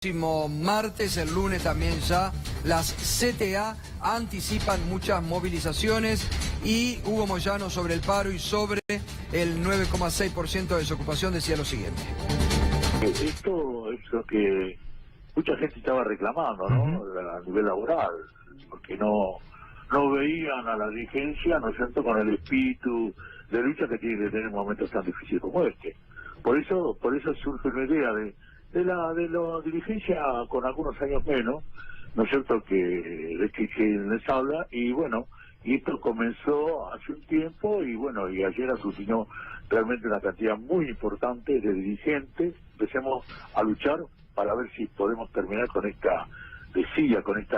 Próximo martes, el lunes también ya, las CTA anticipan muchas movilizaciones y Hugo Moyano sobre el paro y sobre el 9,6% de desocupación decía lo siguiente. Esto es lo que mucha gente estaba reclamando, ¿no? A nivel laboral, porque no veían a la dirigencia, ¿no es cierto?, con el espíritu de lucha que tiene que tener en momentos tan difíciles como este. Por eso surge una idea de la dirigencia con algunos años menos, ¿no es cierto?, que les habla, y bueno, y esto comenzó hace un tiempo, y bueno, y ayer aglutinó realmente una cantidad muy importante de dirigentes. Empecemos a luchar para ver si podemos terminar con esta desidia, con este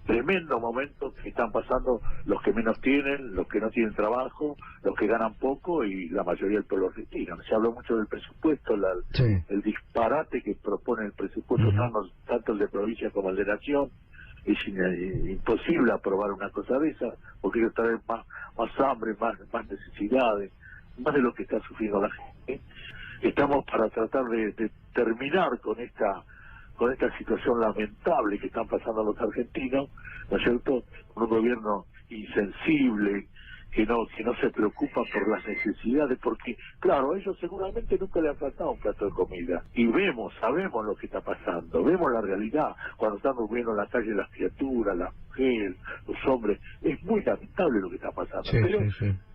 tremendo momento que están pasando los que menos tienen, los que no tienen trabajo, los que ganan poco y la mayoría del pueblo argentino. Se habló mucho del presupuesto, el disparate que propone el presupuesto, tanto el de provincia como el de nación. Es imposible aprobar una cosa de esa, porque ellos traen más hambre, más necesidades, más de lo que está sufriendo la gente. Estamos para tratar de terminar con esta situación lamentable que están pasando los argentinos, ¿no es cierto?, con un gobierno insensible, que no se preocupa por las necesidades, porque, claro, a ellos seguramente nunca le ha faltado un plato de comida. Y sabemos lo que está pasando, vemos la realidad, cuando están durmiendo en la calle las criaturas, las mujeres, los hombres. Es muy lamentable lo que está pasando. Pero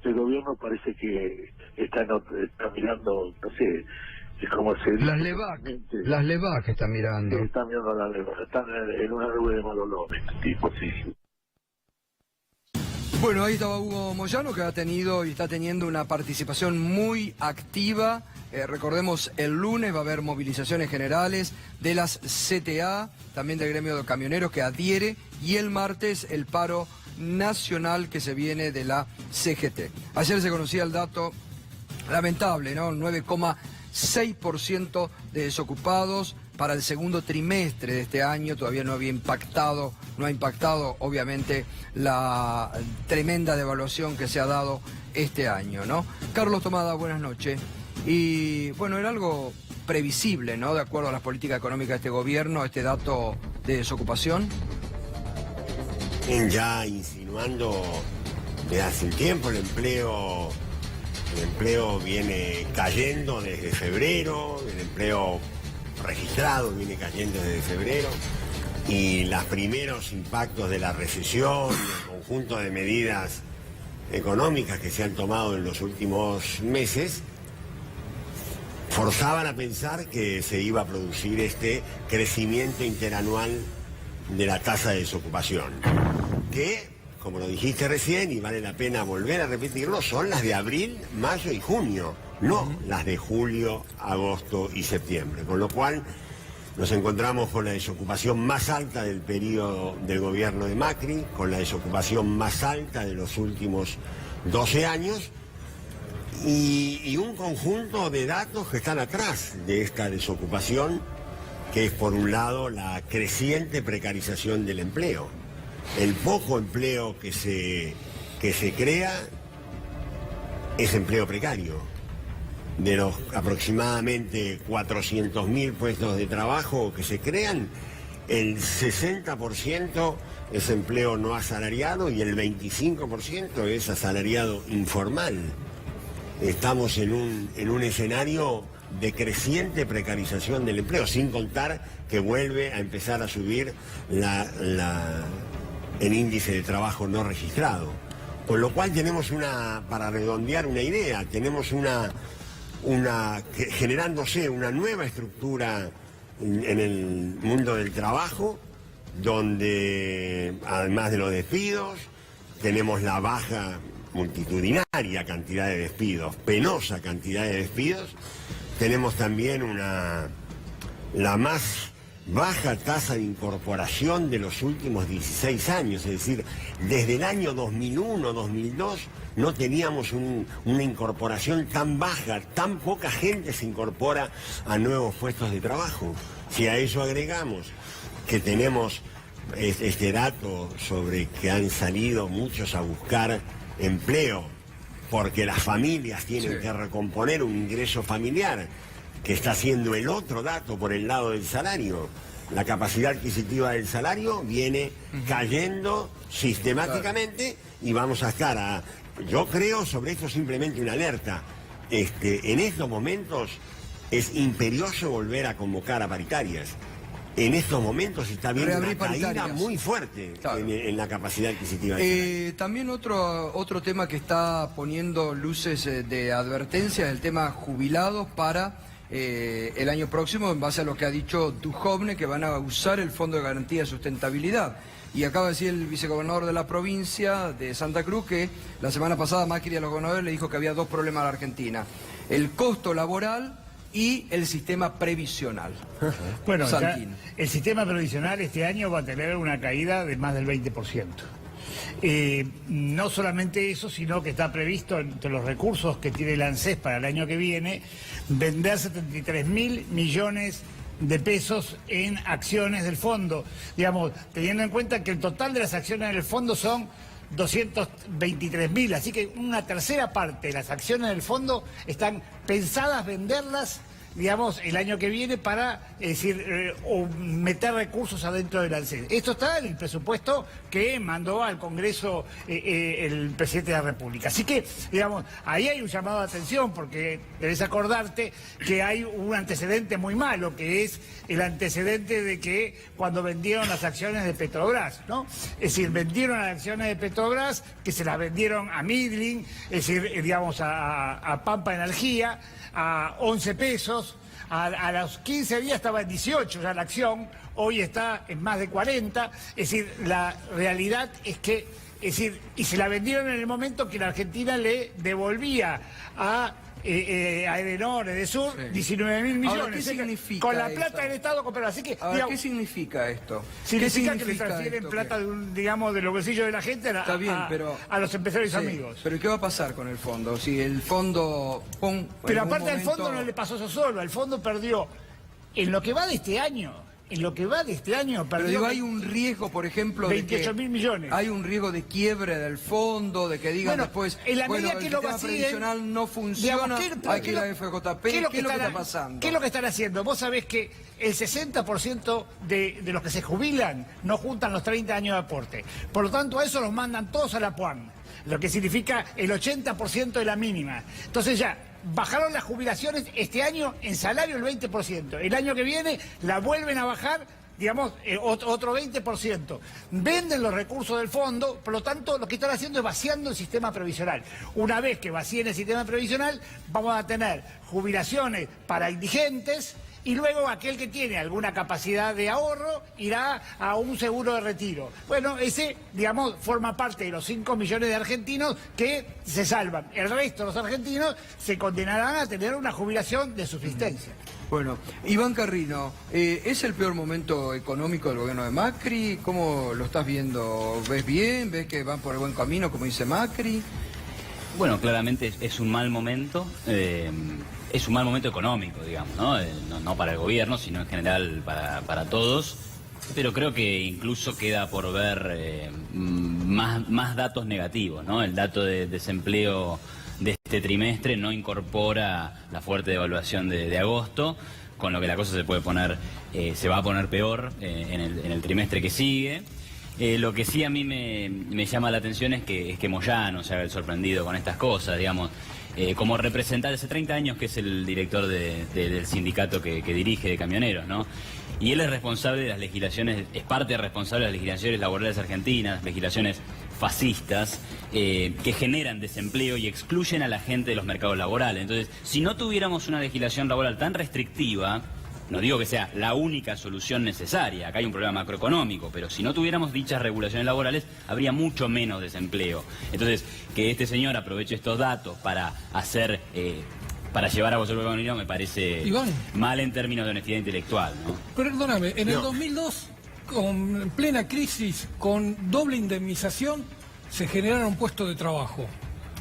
el gobierno parece que está mirando, no sé, es como se dice, las LEVAC que están mirando. Están mirando las LEVAC, están en una nube de mal olor, tipo, sí. Bueno, ahí estaba Hugo Moyano, que ha tenido y está teniendo una participación muy activa. Recordemos, el lunes va a haber movilizaciones generales de las CTA, también del gremio de camioneros que adhiere, y el martes el paro nacional que se viene de la CGT. Ayer se conocía el dato lamentable, ¿no? 9,6% de desocupados para el segundo trimestre de este año. Todavía no ha impactado obviamente la tremenda devaluación que se ha dado este año, ¿no? Carlos Tomada, buenas noches. Y bueno, era algo previsible, ¿no?, de acuerdo a las políticas económicas de este gobierno, este dato de desocupación. Ya insinuando desde hace un tiempo el empleo viene cayendo desde febrero, el empleo registrado viene cayendo desde febrero, y los primeros impactos de la recesión, el conjunto de medidas económicas que se han tomado en los últimos meses, forzaban a pensar que se iba a producir este crecimiento interanual de la tasa de desocupación, que, como lo dijiste recién, y vale la pena volver a repetirlo, son las de abril, mayo y junio, no las de julio, agosto y septiembre. Con lo cual nos encontramos con la desocupación más alta del periodo del gobierno de Macri, con la desocupación más alta de los últimos 12 años, y un conjunto de datos que están atrás de esta desocupación, que es, por un lado, la creciente precarización del empleo. El poco empleo que se crea es empleo precario. De los aproximadamente 400.000 puestos de trabajo que se crean, el 60% es empleo no asalariado y el 25% es asalariado informal. Estamos en un escenario de creciente precarización del empleo, sin contar que vuelve a empezar a subir el índice de trabajo no registrado. Con lo cual tenemos para redondear una idea, tenemos generándose una nueva estructura en el mundo del trabajo, donde además de los despidos, tenemos la baja multitudinaria cantidad de despidos, penosa cantidad de despidos. Tenemos también la más baja tasa de incorporación de los últimos 16 años, es decir, desde el año 2001-2002 no teníamos una incorporación tan baja, tan poca gente se incorpora a nuevos puestos de trabajo. Si a eso agregamos que tenemos este dato sobre que han salido muchos a buscar empleo porque las familias tienen que recomponer un ingreso familiar, que está haciendo el otro dato por el lado del salario. La capacidad adquisitiva del salario viene cayendo sistemáticamente y vamos a estar yo creo sobre esto simplemente una alerta. En estos momentos es imperioso volver a convocar a paritarias. En estos momentos se está viendo una caída muy fuerte en la capacidad adquisitiva. También otro tema que está poniendo luces de advertencia es el tema jubilados para el año próximo, en base a lo que ha dicho Duhovne, que van a usar el Fondo de Garantía de Sustentabilidad. Y acaba de decir el vicegobernador de la provincia de Santa Cruz que la semana pasada Macri a los gobernadores le dijo que había dos problemas a la Argentina: el costo laboral y el sistema previsional. Bueno, ya el sistema previsional este año va a tener una caída de más del 20%. No solamente eso, sino que está previsto entre los recursos que tiene el ANSES para el año que viene, vender 73.000 millones de pesos en acciones del fondo. Digamos, teniendo en cuenta que el total de las acciones del fondo son 223.000, así que una tercera parte de las acciones del fondo están pensadas venderlas, digamos, el año que viene para, o meter recursos adentro del ANSES. Esto está en el presupuesto que mandó al Congreso el presidente de la República. Así que, digamos, ahí hay un llamado de atención, porque debes acordarte que hay un antecedente muy malo, que es el antecedente de que cuando vendieron las acciones de Petrobras, ¿no? Es decir, vendieron las acciones de Petrobras, que se las vendieron a Midling, es decir, digamos, a Pampa Energía, a 11 pesos, a los 15 días estaba en 18 ya la acción, hoy está en más de 40, es decir, la realidad es que, y se la vendieron en el momento que la Argentina le devolvía a Edenor, Edesur, 19.000 millones. Ahora, ¿qué significa con la plata del Estado comprado. Así que, ahora, ¿qué significa esto? Significa que le transfieren plata digamos, de los bolsillos de la gente a los empresarios amigos. Pero ¿qué va a pasar con el fondo? Si el fondo... Pero aparte al fondo no le pasó eso solo, el fondo perdió en lo que va de este año. Perdió. Pero digo, hay un riesgo, por ejemplo, 28.000 millones. Hay un riesgo de quiebre del fondo, de que digan después, en la medida el que sistema previsional no funciona, hay que ir a FJP. ¿Qué es lo que está pasando? ¿Qué es lo que están haciendo? Vos sabés que el 60% de los que se jubilan no juntan los 30 años de aporte. Por lo tanto, a eso los mandan todos a la PUAN, lo que significa el 80% de la mínima. Entonces ya... bajaron las jubilaciones este año en salario el 20%. El año que viene la vuelven a bajar, digamos, otro 20%. Venden los recursos del fondo, por lo tanto, lo que están haciendo es vaciando el sistema previsional. Una vez que vacíen el sistema previsional, vamos a tener jubilaciones para indigentes, y luego aquel que tiene alguna capacidad de ahorro irá a un seguro de retiro. Bueno, ese, digamos, forma parte de los 5 millones de argentinos que se salvan. El resto de los argentinos se condenarán a tener una jubilación de subsistencia. Bueno, Iván Carrino, ¿es el peor momento económico del gobierno de Macri? ¿Cómo lo estás viendo? ¿Ves bien? ¿Ves que van por el buen camino, como dice Macri? Bueno, claramente es un mal momento. Es un mal momento económico, digamos, ¿no? No para el gobierno, sino en general para todos. Pero creo que incluso queda por ver más datos negativos, ¿no? El dato de desempleo de este trimestre no incorpora la fuerte devaluación de agosto, con lo que la cosa se va a poner peor en el trimestre que sigue. Lo que sí a mí me llama la atención es que Moyano se haga el sorprendido con estas cosas, digamos. Como representante, hace 30 años que es el director del sindicato que dirige de camioneros, ¿no? Y él es responsable de las legislaciones, es parte responsable de las legislaciones laborales argentinas, legislaciones fascistas, que generan desempleo y excluyen a la gente de los mercados laborales. Entonces, si no tuviéramos una legislación laboral tan restrictiva, no digo que sea la única solución necesaria, acá hay un problema macroeconómico, pero si no tuviéramos dichas regulaciones laborales, habría mucho menos desempleo. Entonces, que este señor aproveche estos datos para para llevar a vos el economía me parece mal en términos de honestidad intelectual, ¿no? Perdóname, en el 2002, con plena crisis, con doble indemnización, se generaron puestos de trabajo.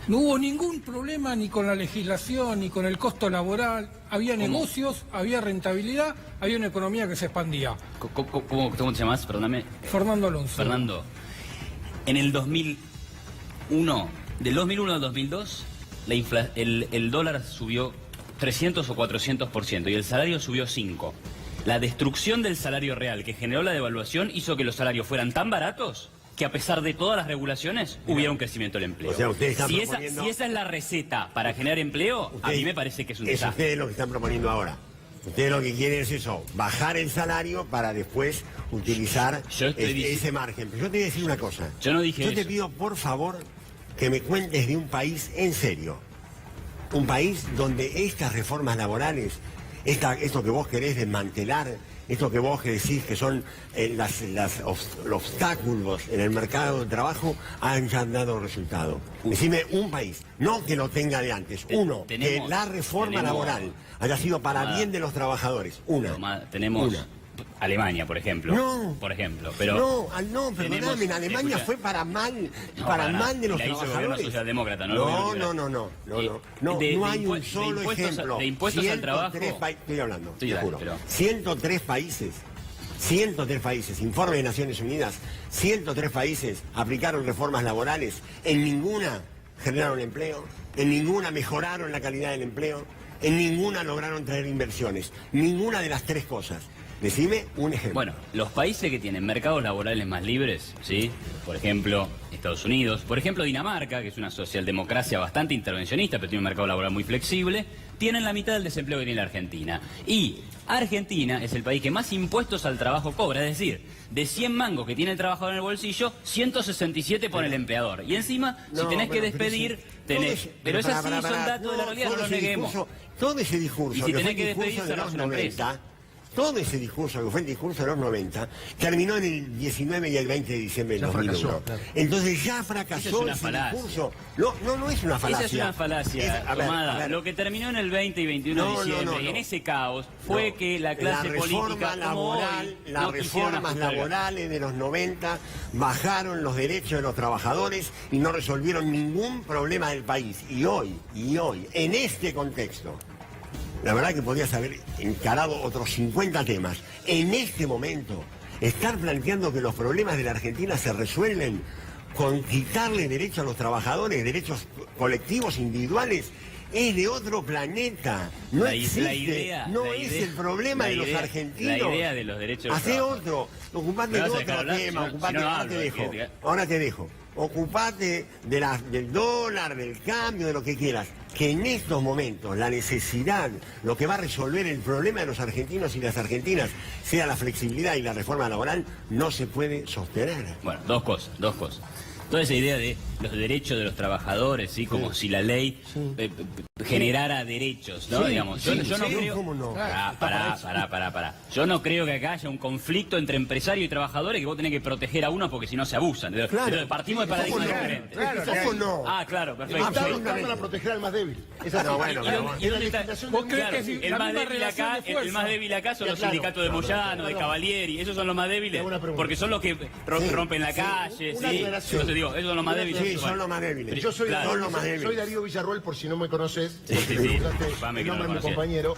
No hubo ningún problema ni con la legislación, ni con el costo laboral. Había negocios, había rentabilidad, había una economía que se expandía. ¿Cómo te llamas? Perdóname. Fernando Alonso. Fernando, en el 2001, del 2001 al 2002, el dólar subió 300 o 400% y el salario subió 5%. La destrucción del salario real que generó la devaluación hizo que los salarios fueran tan baratos que a pesar de todas las regulaciones hubiera un crecimiento del empleo. O sea, ustedes están si proponiendo... esa es la receta para generar empleo, a mí me parece que es un Es desastre. ustedes lo que están proponiendo ahora. Ustedes lo que quieren es eso, bajar el salario para después utilizar ese margen. Pero yo te voy a decir una cosa. Yo no dije Yo te eso. pido, por favor, que me cuentes de un país en serio. Un país donde estas reformas laborales, esto que vos querés desmantelar, esto que vos decís que son los obstáculos en el mercado de trabajo, han ya dado resultado. Decime un país, no que lo tenga de antes, uno, que la reforma laboral haya sido para bien de los trabajadores, Tenemos Alemania, por ejemplo. No. Por ejemplo, pero... No, perdóname, en Alemania fue para mal de los la hizo el gobierno trabajadores. socialdemócrata, ¿no? No hay un solo ejemplo. De impuestos al trabajo... Estoy hablando, te dale, juro. pero... 103 países, informe de Naciones Unidas, 103 países aplicaron reformas laborales, en ninguna generaron empleo, en ninguna mejoraron la calidad del empleo, en ninguna lograron traer inversiones, ninguna de las tres cosas. Decime un ejemplo. Bueno, los países que tienen mercados laborales más libres, ¿sí? Por ejemplo, Estados Unidos, por ejemplo, Dinamarca, que es una socialdemocracia bastante intervencionista, pero tiene un mercado laboral muy flexible, tienen la mitad del desempleo que tiene la Argentina. Y Argentina es el país que más impuestos al trabajo cobra, es decir, de 100 mangos que tiene el trabajador en el bolsillo, 167 pone el empleador. Y encima, si tenés que despedir, tenés... Pero es así, son datos de la realidad, no los neguemos. Todo ese discurso, y si tenés que fue el discurso despedir, de los cerrás una 90, todo ese discurso, que fue el discurso de los 90, terminó en el 19 y el 20 de diciembre del 2001. Fracasó, claro. Entonces ya fracasó Esa es una ese falacia. discurso. No es una falacia. Esa es una falacia, tomada. Lo que terminó en el 20 y 21 de diciembre, y en ese caos, fue que la clase política, las reformas laborales de los 90 bajaron los derechos de los trabajadores y no resolvieron ningún problema del país. Y hoy, en este contexto, la verdad que podrías haber encarado otros 50 temas. En este momento, estar planteando que los problemas de la Argentina se resuelven con quitarle derechos a los trabajadores, derechos colectivos, individuales, es de otro planeta. No existe. No es el problema de los argentinos. La idea de los derechos de los Hacé trabajadores. otro. Ocupate de otro tema. Ahora te dejo. Ocupate del dólar, del cambio, de lo que quieras. Que en estos momentos la necesidad, lo que va a resolver el problema de los argentinos y las argentinas, sea la flexibilidad y la reforma laboral, no se puede sostener. Bueno, dos cosas. Toda esa idea de los derechos de los trabajadores, ¿sí? Como si la ley generara derechos, ¿no? Digamos, yo no creo... ¿Cómo no? Pará. Yo no creo que acá haya un conflicto entre empresarios y trabajadores que vos tenés que proteger a uno porque si no se abusan. Pero partimos de paradigmas diferentes. ¿Cómo no? Ah, claro, perfecto. Están para proteger al más débil. Es así. ¿Y dónde está? ¿Vos crees Claro, que si el la más misma débil relación acá, de fuerza? el más débil acá son los Claro. sindicatos de Moyano, de Cavalieri, esos son los más débiles, Una pregunta. porque son los que rompen la calle, Una ¿sí? aclaración. Entonces digo, esos son los más débiles. Sí, son los más débiles. Yo soy, Claro. soy Darío Villarroel, por si no me conoces. Sí, sí, me sí. preguntaste Disculpame el que no nombre lo de mi conocía. compañero.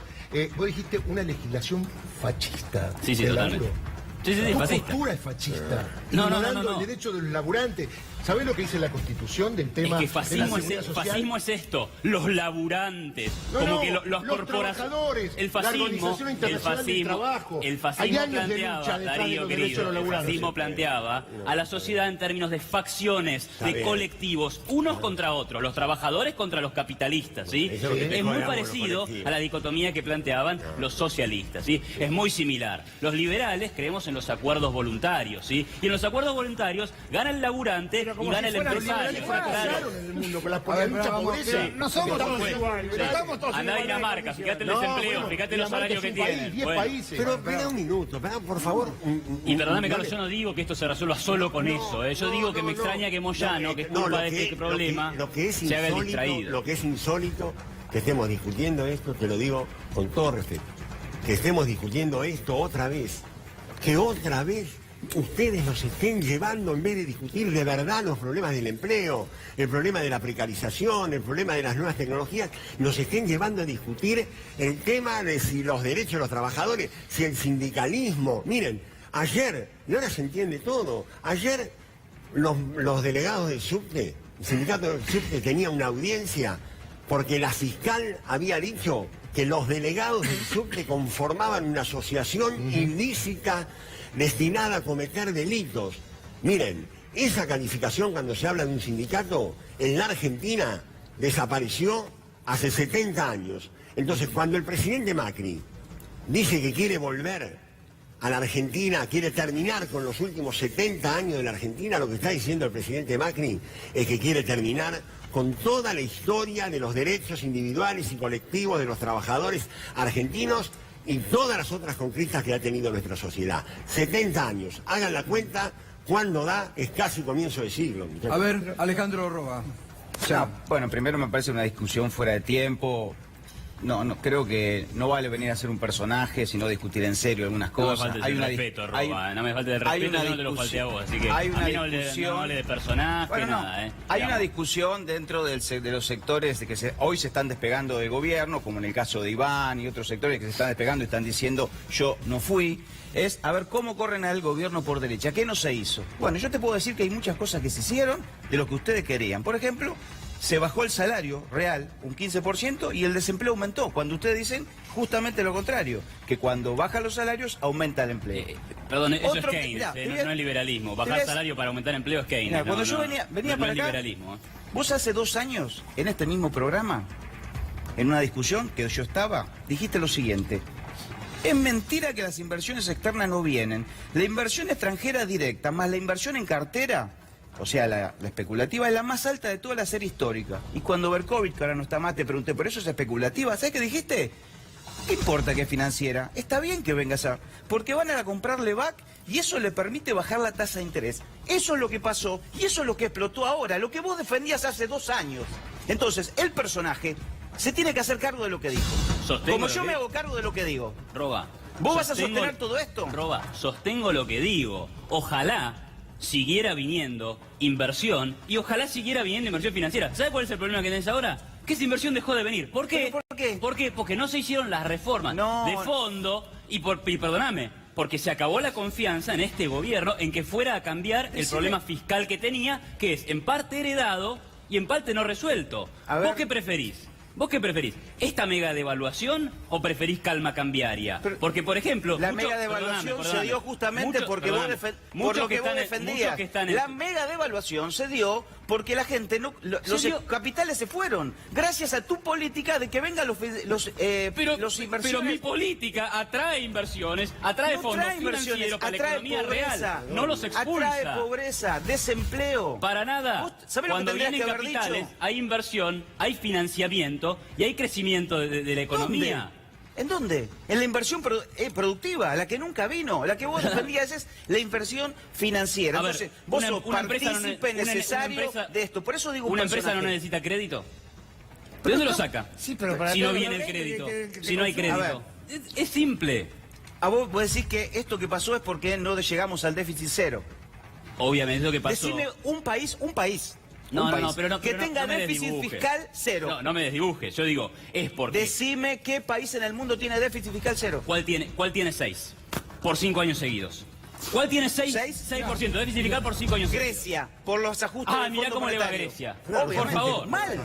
Vos dijiste una legislación fascista. Sí, del totalmente. laburo. Sí, Tu fascista. postura es fascista. No. Ignorando el derecho de los laburantes. ¿Sabés lo que dice la Constitución del tema Es que de la fascismo seguridad social? fascismo es esto, los laburantes, como que los trabajadores, el la fascismo, Organización Internacional del Trabajo. el Hay fascismo años de planteaba, lucha detrás de Darío los derechos de querido, los el laburantes. fascismo planteaba a la sociedad en términos de facciones, de bien. colectivos, unos contra otros, los trabajadores contra los capitalistas, ¿sí? Eso es lo que te Es muy jodamos, los parecido colectivos. a la dicotomía que planteaban los socialistas, ¿sí? Es muy similar. Los liberales creemos en los acuerdos voluntarios, ¿sí? Y en los acuerdos voluntarios gana el laburante y gana el empresario. Fracasaron en el mundo con la A ver, lucha pero vamos, pobreza. No somos Estamos todos iguales, iguales. Estamos todos Andá a iguales. Dinamarca, fíjate el No, desempleo, bueno, fíjate los Dinamarca salarios es que un país, tienen. 10 Bueno. países. Pero espera un minuto, por favor. Y perdóname, Carlos, yo no digo que esto se resuelva solo con eso. Yo digo que me extraña que Moyano, que es culpa de este problema, se haga el distraído. Lo que es insólito que estemos discutiendo esto, te lo digo con todo respeto, que estemos discutiendo esto otra vez, que otra vez ustedes nos estén llevando, en vez de discutir de verdad los problemas del empleo, el problema de la precarización, el problema de las nuevas tecnologías, nos estén llevando a discutir el tema de si los derechos de los trabajadores, si el sindicalismo. Miren, ayer, y ahora se entiende todo, ayer los delegados del subte, el sindicato del subte tenía una audiencia porque la fiscal había dicho que los delegados del subte conformaban una asociación ilícita destinada a cometer delitos. Miren, esa calificación cuando se habla de un sindicato en la Argentina desapareció hace 70 años. Entonces, cuando el presidente Macri dice que quiere volver a la Argentina, quiere terminar con los últimos 70 años de la Argentina, lo que está diciendo el presidente Macri es que quiere terminar con toda la historia de los derechos individuales y colectivos de los trabajadores argentinos y todas las otras conquistas que ha tenido nuestra sociedad. 70 años, hagan la cuenta, cuando da, es casi comienzo de siglo. A ver, Alejandro Roa. Ya. Bueno, primero me parece una discusión fuera de tiempo. No, creo que no vale venir a ser un personaje, sino discutir en serio algunas cosas. No me falte el respeto, Roba, no me falte el respeto, no te lo falte a vos, así que hay una a mí discusión, no hable de personaje, bueno, nada, hay digamos. una discusión dentro de los sectores de que hoy se están despegando del gobierno, como en el caso de Iván y otros sectores que se están despegando y están diciendo yo no fui. Es a ver cómo corren al gobierno por derecha. ¿Qué no se hizo? Bueno, yo te puedo decir que hay muchas cosas que se hicieron de lo que ustedes querían. Por ejemplo, se bajó el salario real un 15% y el desempleo aumentó. Cuando ustedes dicen justamente lo contrario, que cuando bajan los salarios aumenta el empleo. Perdón, eso es Otro- Keynes, mirá, no es liberalismo. Bajar mirá, salario para aumentar empleo es Keynes. Mirá, cuando yo no, venía no para es acá, liberalismo. vos hace 2 años, en este mismo programa, en una discusión que yo estaba, dijiste lo siguiente: es mentira que las inversiones externas no vienen. La inversión extranjera directa más la inversión en cartera, o sea, la especulativa, es la más alta de toda la serie histórica. Y cuando Berkovich, que ahora no está más, te pregunté, ¿pero eso es especulativa? ¿Sabes qué dijiste? ¿Qué importa que es financiera? Está bien que vengas a... Porque van a comprarle back y eso le permite bajar la tasa de interés. Eso es lo que pasó y eso es lo que explotó ahora, lo que vos defendías hace 2 años. Entonces, el personaje se tiene que hacer cargo de lo que dijo. Sostengo Como lo yo que- me hago cargo de lo que digo. Roba. ¿Vos vas a sostengo- sostener todo esto? Roba, sostengo lo que digo. Ojalá siguiera viniendo inversión y ojalá siguiera viniendo inversión financiera. ¿Sabe cuál es el problema que tenés ahora? Que esa inversión dejó de venir. ¿Por qué? ¿Pero por qué? ¿Por qué? Porque no se hicieron las reformas No. de fondo y perdóname, porque se acabó la confianza en este gobierno en que fuera a cambiar el problema fiscal que tenía, que es en parte heredado y en parte no resuelto. A ver. ¿Vos qué preferís? ¿Vos qué preferís? ¿Esta mega devaluación o preferís calma cambiaria? Pero porque, por ejemplo... La muchos- mega devaluación perdóname, se dio justamente muchos- porque vos perdóname, por muchos lo que vos están en- defendías. muchos que están en- La mega devaluación se dio porque la gente no, los dio- capitales se fueron gracias a tu política de que vengan los inversiones. Pero mi política atrae inversiones, atrae No fondos trae inversiones, financieros para la atrae economía pobreza, real, no los expulsa. Atrae pobreza, desempleo. Para nada. ¿Vos sabés lo que Cuando tendrías vienen que haber capitales, dicho? hay inversión, hay financiamiento y hay crecimiento de la economía. ¿Dónde? ¿En dónde? En la inversión productiva, la que nunca vino. La que vos defendías es la inversión financiera. A ver, Entonces, vos sos una empresa no partícipe una necesario empresa- de esto. Por eso digo un ¿Una empresa no personaje. necesita crédito? ¿De dónde lo saca? Sí, pero para si no todo viene lo el que- crédito, que si no hay consuma. crédito. Es simple. A vos decís que esto que pasó es porque no llegamos al déficit cero. Obviamente es lo que pasó. Decime un país, No, un no, país no, pero no, que pero no- tenga no me déficit desdibujes. fiscal cero. No, no me desdibujes. Yo digo, es porque... Decime qué país en el mundo tiene déficit fiscal cero. ¿Cuál tiene 6? Por 5 años seguidos. ¿Cuál tiene 6? ¿Seis? 6% de déficit fiscal por 5 años seguidos. Grecia, por los ajustes Ah, del mirá Fondo cómo le va a Monetario. Grecia. Obviamente. Por favor. Mal.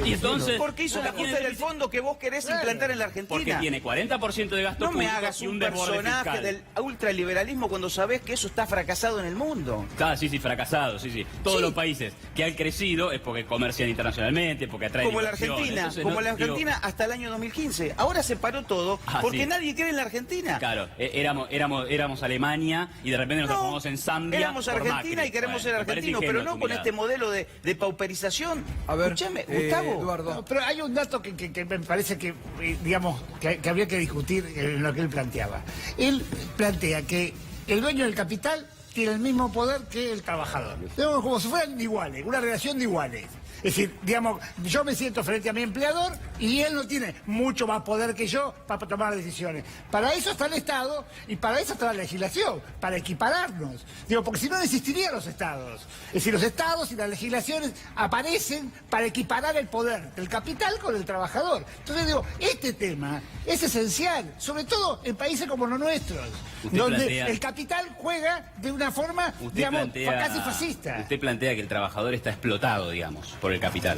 Y entonces... Porque hizo el ¿cuál tiene ajuste del déficit? fondo que vos querés implantar en la Argentina. Porque tiene 40% de gasto No me público hagas y un desborde personaje fiscal. del ultraliberalismo cuando sabés que eso está fracasado en el mundo. Ah, sí, fracasado, sí. Todos Sí. los países que han crecido es porque comercian internacionalmente, porque atraen Como la inversiones. Argentina, Entonces, como no, la digo, Argentina hasta el año 2015. Ahora se paró todo Ah, porque sí. nadie cree en la Argentina. Claro, éramos Alemania y de repente nos No, transformamos en Zambia. éramos por Argentina Macri. y queremos Bueno, ser me parece argentinos, pero ingenua no tu con mirada. este modelo de pauperización. A ver, Escúchame, Gustavo. Eduardo. No, pero hay un dato que me parece que, digamos, que habría que discutir en lo que él planteaba. Él plantea que el dueño del capital tiene el mismo poder que el trabajador. Digamos, como si fueran iguales, una relación de iguales. Es decir, digamos, yo me siento frente a mi empleador y él no tiene mucho más poder que yo para tomar decisiones. Para eso está el Estado y para eso está la legislación, para equipararnos. Digo, porque si no, no existirían los Estados. Es decir, los Estados y las legislaciones aparecen para equiparar el poder del capital con el trabajador. Entonces digo, este tema es esencial, sobre todo en países como los nuestros, Usted donde plantea- el capital juega de una forma, digamos, casi fascista. Usted plantea que el trabajador está explotado, digamos, por el capital.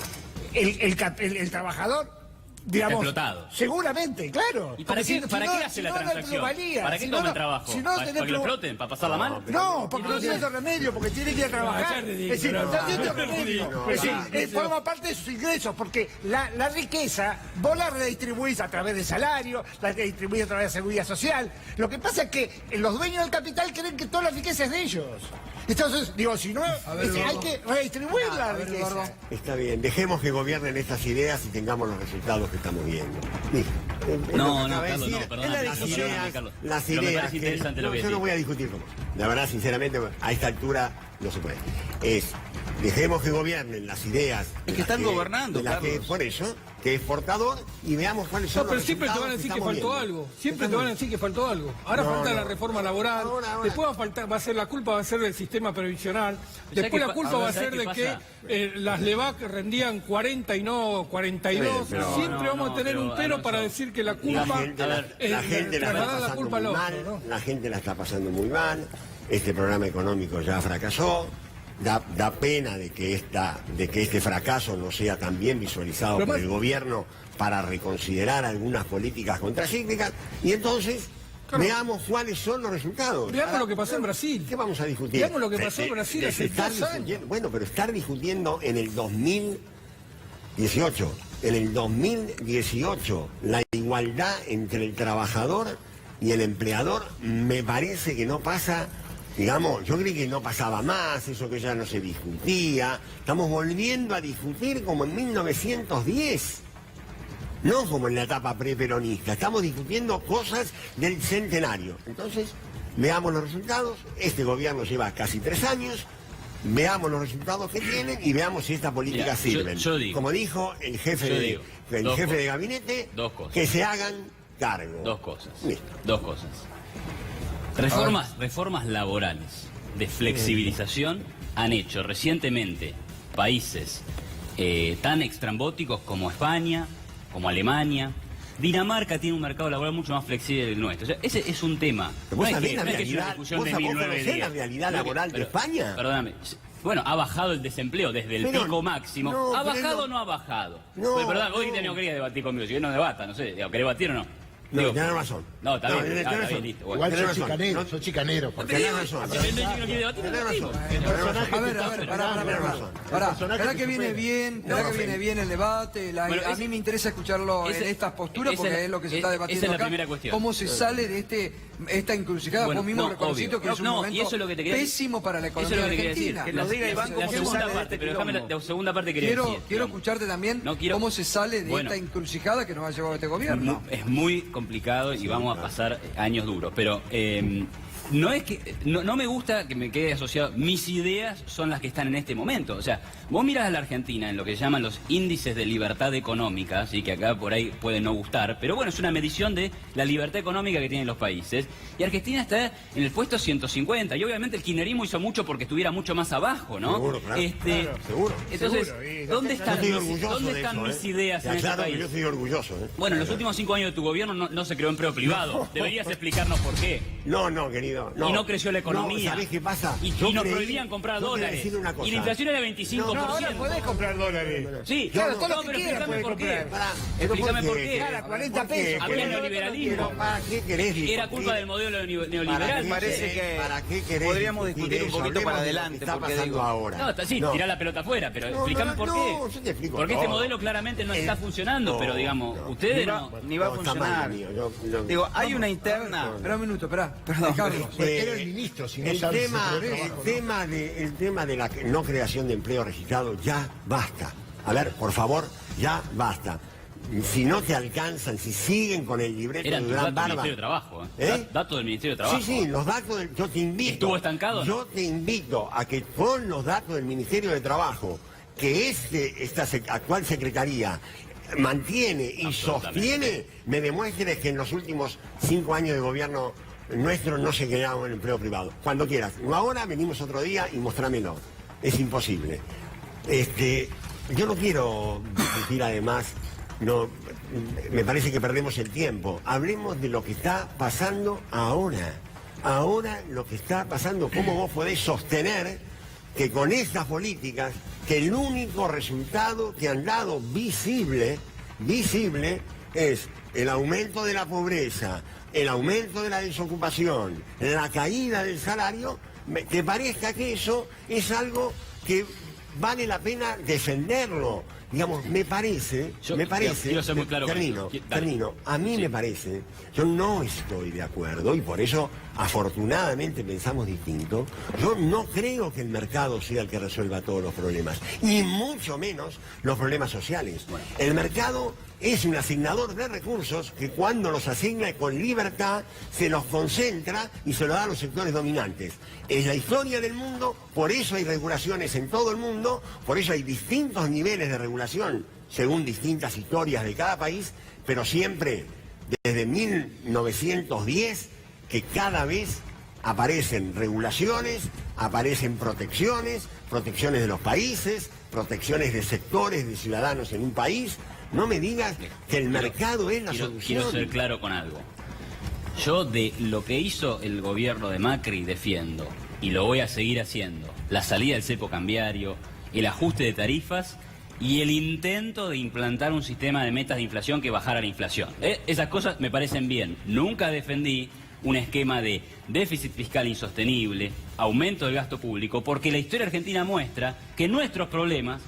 El trabajador digamos, explotado. seguramente, claro. ¿Y para Porque qué, para qué hace la transacción? ¿Para qué toma el trabajo? ¿Para que lo exploten? ¿Para pasarla mal? No, porque no tiene otro remedio, porque tiene que ir a trabajar. Es decir, no tiene otro remedio. Es decir, forma parte de sus ingresos, porque la riqueza vos la redistribuís a través de salario, la redistribuís a través de seguridad social. Lo que pasa es que los dueños del capital creen que toda la riqueza es de ellos. Entonces, digo, si no, hay que redistribuir la riqueza. Está bien, dejemos que gobiernen estas ideas y tengamos los resultados que estamos viendo. No, Carlos, no, perdón. Las Pero me ideas parece interesante lo que yo no decís. voy a discutir con vos. La verdad, sinceramente, a esta altura no se puede. Dejemos que gobiernen las ideas. Es que están gobernando, Carlos. Por eso, que es portador, y veamos cuáles son No, los pero siempre te van a resultados decir que estamos faltó viendo. algo. Siempre te van a decir que faltó algo. Ahora falta la reforma laboral. Ahora. Después va a ser la culpa va a ser del sistema previsional. Después la culpa va a ser de que las LEVAC rendían 40 y no 42. Siempre vamos a tener un pero para decir que la culpa La gente la está la culpa al pasando muy otro, mal, ¿no? la gente la está pasando muy mal, este programa económico ya fracasó, da pena de que este fracaso no sea tan bien visualizado Pero por más- el gobierno para reconsiderar algunas políticas contracíclicas, y entonces veamos cuáles son los resultados. Veamos lo que pasó en Brasil. ¿Qué vamos a discutir? Veamos lo que pasó en Brasil hace estar 2 años. discutiendo- Bueno, pero estar discutiendo en el 2018, en el 2018, la igualdad entre el trabajador y el empleador, me parece que no pasa, digamos, yo creí que no pasaba más, eso que ya no se discutía. Estamos volviendo a discutir como en 1910. No como en la etapa preperonista, estamos discutiendo cosas del centenario. Entonces, veamos los resultados. Este gobierno lleva casi 3 años, veamos los resultados que tienen y veamos si estas políticas Mira, sirven. yo digo, como dijo el jefe, yo digo, dos de cosas. gabinete, Dos cosas. que se hagan cargo. Dos cosas. Listo. Dos cosas. Reformas laborales de flexibilización han hecho recientemente países tan extrambóticos como España, como Alemania. Dinamarca tiene un mercado laboral mucho más flexible que el nuestro. O sea, ese es un tema. ¿Vos es sabés que- la no es que es una realidad? discusión ¿Vos de conocés 1910. la realidad No, laboral de España? Perdóname. Bueno, ha bajado el desempleo desde el Pero- pico máximo. no, ¿Ha pero bajado no- o no ha bajado? No, Pues, perdón, hoy no. no quería debatir conmigo. Si yo no debata, no sé. Digo, ¿querés debatir o no? No, Digo, tenés razón. No, está bien. tenés Está razón. bien, listo. Bueno. Igual Tenés sos razón. chicanero, No- sos chicanero. Porque Tenés digo, razón. si el no quiere debatir, Tenés no razón. debatimos. Tenés A ver, pará que viene bien, el debate, Bueno, a mí me interesa escucharlo en estas posturas porque es lo que se está debatiendo esa es la acá. primera cuestión. ¿Cómo se sale de esta encrucijada? Bueno, Vos mismo no, reconociste obvio. que es un No, y momento eso es lo que te quería decir. pésimo para la Eso es economía lo que quería decir. argentina. Que nos diga Iván cómo La se segunda sale de parte, este pero déjame quilombo. la segunda parte quería Quiero decir. digamos. escucharte también No quiero- cómo se sale de Bueno. esta encrucijada que nos ha llevado este gobierno. Es muy complicado y vamos a pasar años duros, pero no es que no me gusta que me quede asociado. Mis ideas son las que están en este momento. O sea, vos mirás a la Argentina en lo que llaman los índices de libertad económica, así que acá por ahí puede no gustar, pero bueno, es una medición de la libertad económica que tienen los países. Y Argentina está en el puesto 150. Y obviamente el kirchnerismo hizo mucho porque estuviera mucho más abajo, ¿no? Seguro, claro. Seguro. Entonces, Seguro, y ¿dónde Yo están, estoy orgulloso ¿dónde de están eso, mis ideas Te en este aclaro que país? yo estoy orgulloso. Bueno, en los últimos 5 años de tu gobierno no se creó empleo privado. Deberías explicarnos por qué. No, querido. No. Y no creció la economía. No, ¿sabés qué pasa? Y Yo nos creí- prohibían comprar yo quería dólares. decir una cosa. Y la inflación era 25%. No, ahora podés comprar dólares. Sí, Claro, todo lo que pero quieras explícame podés por qué. comprar. Pará, Explícame ¿pero por qué. Claro, 40 ¿Por qué? pesos. Había Pero- neoliberalismo. pero ¿para qué querés Era discutir? culpa del modelo neoliberal. ¿Para qué parece querés- que ¿para qué querés podríamos discutir un eso? poquito para Hablemos de lo que adelante, está porque pasando digo- ahora. No, sí, tirá la pelota afuera, pero No, explícame no, por no, qué. yo te explico Porque este todo. modelo claramente no está funcionando, no, pero digamos, no. ustedes Ni va, no. ni va a No, está mal, funcionar. amigo, yo- Digo, hay una interna. Espera un minuto, espera. Carlos. Era el ministro, si no el sabes tema, ese trabajo, ¿no? el tema de la no creación de empleo registrado ya basta. A ver, por favor, ya basta. Si no te alcanzan, si siguen con el libreto Eran de tus Durán datos del Barba. Ministerio de Trabajo. ¿Eh? Datos del Ministerio de Trabajo. Sí, los datos, yo te invito. ¿Estuvo estancado? Yo te invito a que con los datos del Ministerio de Trabajo, que esta actual secretaría mantiene y Absolutamente. sostiene, me demuestres que en los últimos 5 años de gobierno nuestro no se creaba un empleo privado. Cuando quieras. No ahora, venimos otro día y mostrámelo. Es imposible. Yo no quiero discutir además, no, me parece que perdemos el tiempo. Hablemos de lo que está pasando ahora. Ahora lo que está pasando, cómo vos podés sostener que con estas políticas, que el único resultado que han dado visible visible es el aumento de la pobreza, el aumento de la desocupación, la caída del salario, que parezca que eso es algo que vale la pena defenderlo. Digamos, me parece, quiero ser muy claro con termino, esto. Dale. termino, a mí me parece, yo no estoy de acuerdo y por eso afortunadamente pensamos distinto. Yo no creo que el mercado sea el que resuelva todos los problemas, y mucho menos los problemas sociales. El mercado es un asignador de recursos que cuando los asigna con libertad se los concentra y se los da a los sectores dominantes. Es la historia del mundo, por eso hay regulaciones en todo el mundo, por eso hay distintos niveles de regulación según distintas historias de cada país, pero siempre desde 1910 que cada vez aparecen regulaciones, aparecen protecciones de los países, protecciones de sectores, de ciudadanos en un país. No me digas que el mercado es la solución. Quiero ser claro con algo. Yo de lo que hizo el gobierno de Macri defiendo, y lo voy a seguir haciendo, la salida del cepo cambiario, el ajuste de tarifas y el intento de implantar un sistema de metas de inflación que bajara la inflación. Esas cosas me parecen bien. Nunca defendí un esquema de déficit fiscal insostenible, aumento del gasto público, porque la historia argentina muestra que nuestros problemas,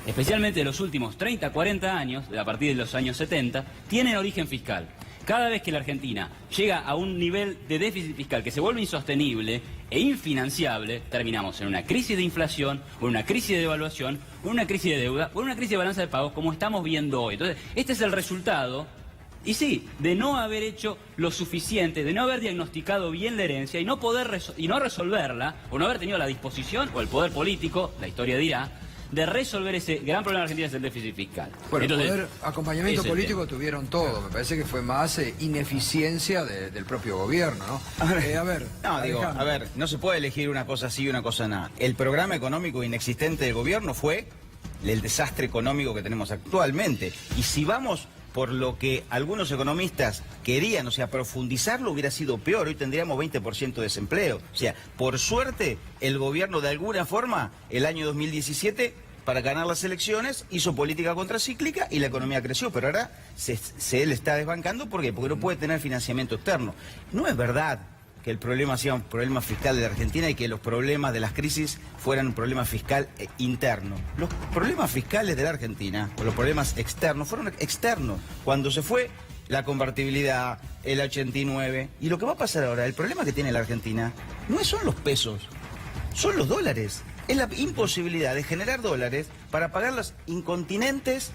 especialmente de los últimos 30, 40 años, a partir de los años 70, tienen origen fiscal. Cada vez que la Argentina llega a un nivel de déficit fiscal que se vuelve insostenible e infinanciable, terminamos en una crisis de inflación, o en una crisis de devaluación, o en una crisis de deuda, o en una crisis de balanza de pagos, como estamos viendo hoy. Entonces, este es el resultado, y sí, de no haber hecho lo suficiente, de no haber diagnosticado bien la herencia y no resolverla, o no haber tenido la disposición o el poder político, la historia dirá, de resolver ese gran problema de Argentina, es el déficit fiscal. Bueno, entonces, poder, acompañamiento político tema. tuvieron todo. Me parece que fue más ineficiencia del propio gobierno, ¿no? A ver, a ver, no se puede elegir una cosa sí y una cosa nada. El programa económico inexistente del gobierno fue el desastre económico que tenemos actualmente. Y si vamos por lo que algunos economistas querían, o sea, profundizarlo, hubiera sido peor. Hoy tendríamos 20% de desempleo. O sea, por suerte, el gobierno de alguna forma, el año 2017, para ganar las elecciones, hizo política contracíclica y la economía creció. Pero ahora se le está desbancando. ¿Por qué? Porque no puede tener financiamiento externo. No es verdad que el problema sea un problema fiscal de la Argentina y que los problemas de las crisis fueran un problema fiscal interno. Los problemas fiscales de la Argentina, o los problemas externos, fueron externos. Cuando se fue la convertibilidad, el 89, y lo que va a pasar ahora, el problema que tiene la Argentina, no son los pesos, son los dólares. Es la imposibilidad de generar dólares para pagar las incontinentes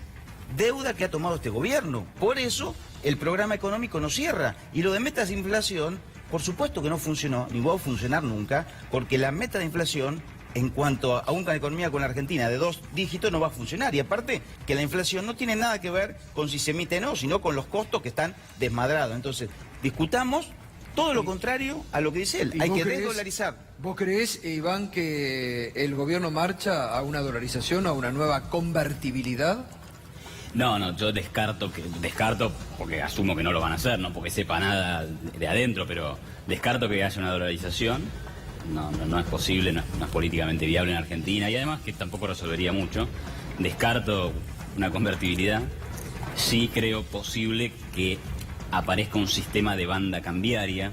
deuda que ha tomado este gobierno. Por eso el programa económico no cierra. Y lo de metas de inflación, por supuesto que no funcionó, ni va a funcionar nunca, porque la meta de inflación, en cuanto a una economía con la Argentina de 2 dígitos, no va a funcionar. Y aparte, que la inflación no tiene nada que ver con si se emite o no, sino con los costos que están desmadrados. Entonces, discutamos todo lo contrario a lo que dice él. Hay que desdolarizar. ¿Vos creés, Iván, que el gobierno marcha a una dolarización, a una nueva convertibilidad? No, yo descarto, porque asumo que no lo van a hacer, no porque sepa nada de adentro, pero descarto que haya una dolarización. No es posible, no es políticamente viable en Argentina, y además que tampoco resolvería mucho. Descarto una convertibilidad. Sí creo posible que aparezca un sistema de banda cambiaria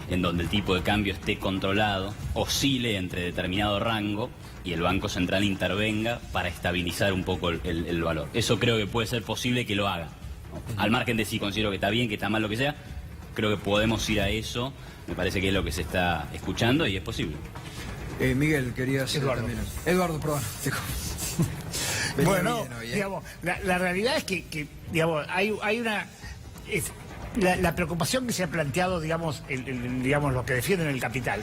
en donde el tipo de cambio esté controlado, oscile entre determinado rango y el Banco Central intervenga para estabilizar un poco el valor. Eso creo que puede ser posible que lo haga. Al margen de si considero que está bien, que está mal, lo que sea, creo que podemos ir a eso. Me parece que es lo que se está escuchando y es posible. Miguel, querías también. Eduardo, perdón. Bueno, digamos, la realidad es que digamos, hay una... La preocupación que se ha planteado, digamos, digamos, los que defienden el capital,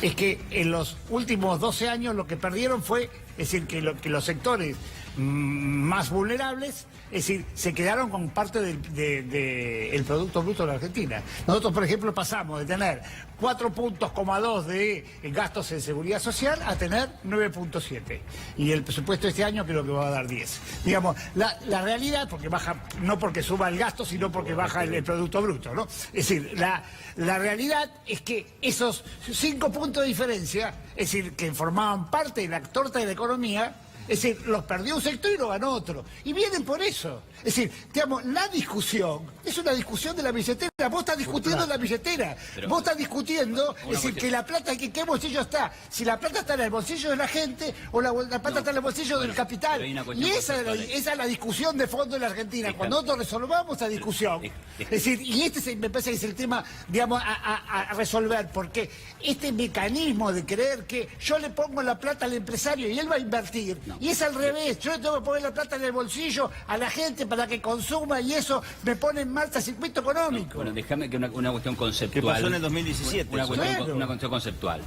es que en los últimos 12 años lo que perdieron fue, es decir, que los sectores más vulnerables, es decir, se quedaron con parte del Producto Bruto de la Argentina. Nosotros, por ejemplo, pasamos de tener 4,2 puntos de gastos en seguridad social a tener 9,7. Y el presupuesto de este año creo que va a dar 10. Digamos, la realidad, porque baja, no porque suba el gasto, sino porque baja el Producto Bruto, ¿no? Es decir, la realidad es que esos 5 puntos de diferencia, es decir, que formaban parte de la torta de la economía, Es decir, los perdió un sector y lo ganó otro. Y vienen por eso. Es decir, digamos, la discusión es una discusión de la billetera. Vos estás discutiendo la billetera. Pero, vos estás discutiendo, es decir, cuestión. que la plata, ¿en qué bolsillo está? Si la plata está en el bolsillo de la gente o la plata está en el bolsillo del capital. pero hay una cuestión Y esa conceptual. es la discusión de fondo en la Argentina. Cuando nosotros resolvamos esa discusión. Es decir, y me parece que es el tema, digamos, a resolver. Porque este mecanismo de creer que yo le pongo la plata al empresario y él va a invertir. Y es al revés. Yo le tengo que poner la plata en el bolsillo a la gente para que consuma y eso me pone en marcha circuito económico. Bueno, déjame que una cuestión conceptual. ¿Qué pasó en el 2017? Una cuestión conceptual.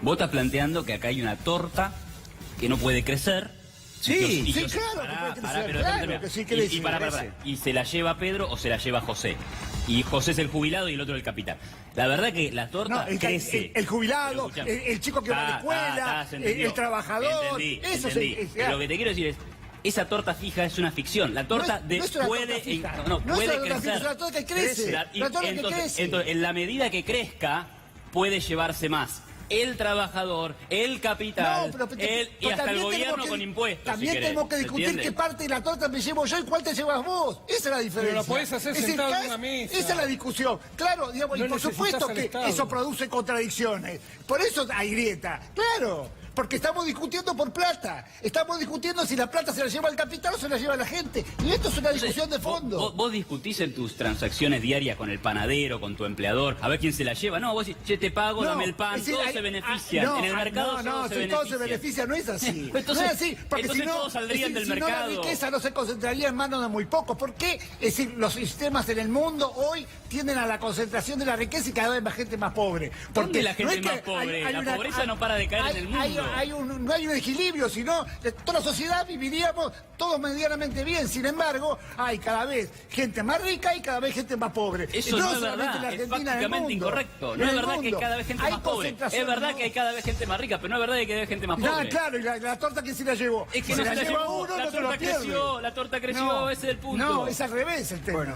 Vos estás planteando que acá hay una torta que no puede crecer. Sí, claro que puede crecer, claro que sí crece, crece. Y se la lleva Pedro o se la lleva José. Y José es el jubilado y el otro el capital. La verdad que la torta crece. El jubilado, el chico que va a la escuela, el trabajador. Eso entendí. Pero lo que te quiero decir es, esa torta fija es una ficción. La torta puede crecer. Es una torta que crece. Entonces, en la medida que crezca, puede llevarse más. El trabajador, el capital, y hasta el gobierno con impuestos. También tenemos que discutir qué parte de la torta me llevo yo y cuál te llevas vos. Esa es la diferencia. Pero lo podés hacer sentado en una mesa. Esa es la discusión. Claro, digamos, No y por supuesto que eso produce contradicciones. Por eso hay grieta. Claro. Porque estamos discutiendo por plata. Estamos discutiendo si la plata se la lleva el capital o se la lleva la gente. Y esto es una discusión de fondo. Vos discutís en tus transacciones diarias con el panadero, con tu empleador, a ver quién se la lleva. No, vos decís, che, te pago, dame el pan, todos se benefician. En el mercado todos se benefician, no es así. Entonces, no es así, porque si no, todos saldrían del mercado. La riqueza no se concentraría en manos de muy pocos. ¿Por qué? Es decir, los sistemas en el mundo hoy tienden a la concentración de la riqueza y cada vez más gente más pobre. Porque la gente más pobre, la pobreza no para de caer en el mundo. No hay un equilibrio, sino toda la sociedad viviríamos todos medianamente bien. Sin embargo, hay cada vez gente más rica y cada vez gente más pobre. Eso no es verdad, es prácticamente incorrecto. No es verdad que hay cada vez gente más pobre. Es verdad que hay cada vez gente más rica, pero no es verdad que hay cada vez gente más pobre. Claro, y la torta que se la llevó. Es que no se la llevó uno, la torta creció, ese es el punto. No, es al revés el tema. Bueno,